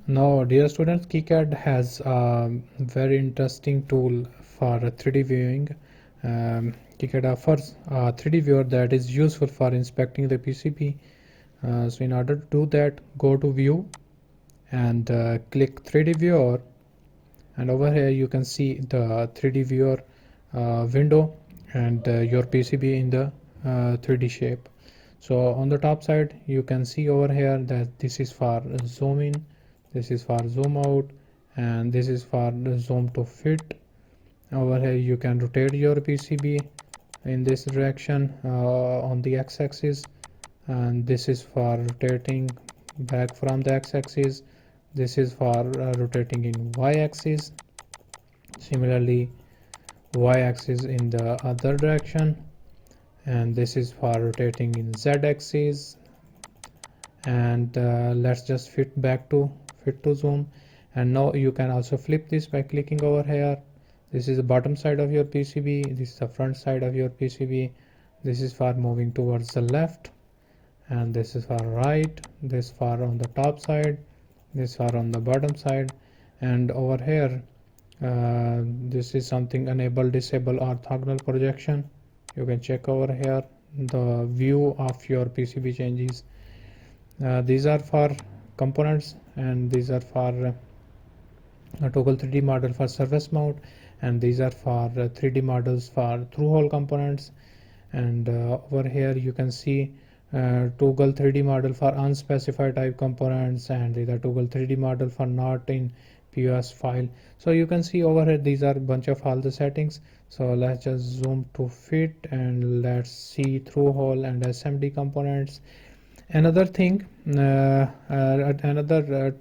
Now, dear students, KiCad has a very interesting tool for 3D viewing. KiCad offers a 3D viewer that is useful for inspecting the PCB. So in order to do that, go to View and click 3D Viewer, and over here you can see the 3D Viewer window and your PCB in the 3D shape. So on the top side you can see over here that this is for zoom in, this is for zoom out, and this is for zoom to fit. Over here you can rotate your PCB in this direction on the x-axis, and this is for rotating back from the x-axis. This is for rotating in y-axis, similarly y-axis in the other direction, and this is for rotating in z-axis. And let's just fit to zoom. And now you can also flip this by clicking over here. This is the bottom side of your PCB, this is the front side of your PCB. This is for moving towards the left, and this is for right, this for on the top side, this for on the bottom side. And over here this is something enable, disable orthogonal projection. You can check over here the view of your PCB changes. These are for components, and these are for toggle 3D model for surface mount, and these are for 3D models for through hole components. And over here you can see toggle 3D model for unspecified type components, and these are toggle 3D model for not in POS file. So you can see over here these are a bunch of all the settings. So let's just zoom to fit, and let's see through hole and SMD components. Another thing, another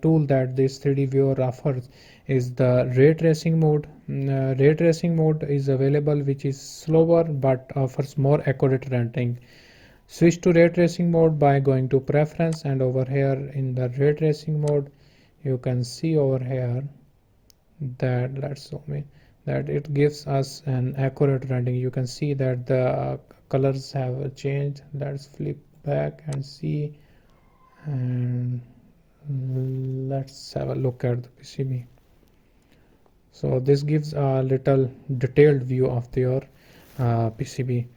tool that this 3D viewer offers is the ray tracing mode. Ray tracing mode is available, which is slower but offers more accurate rendering. Switch to ray tracing mode by going to preference, and over here in the ray tracing mode you can see over here that, let's zoom in, that it gives us an accurate rendering. You can see that the colors have changed. Let's flip back and see, and let's have a look at the PCB. So this gives a little detailed view of your PCB.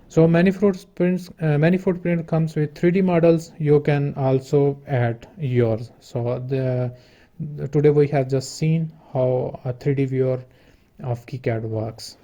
So Manifold Print comes with 3D models. You can also add yours. So today we have just seen how a 3D viewer of KiCad works.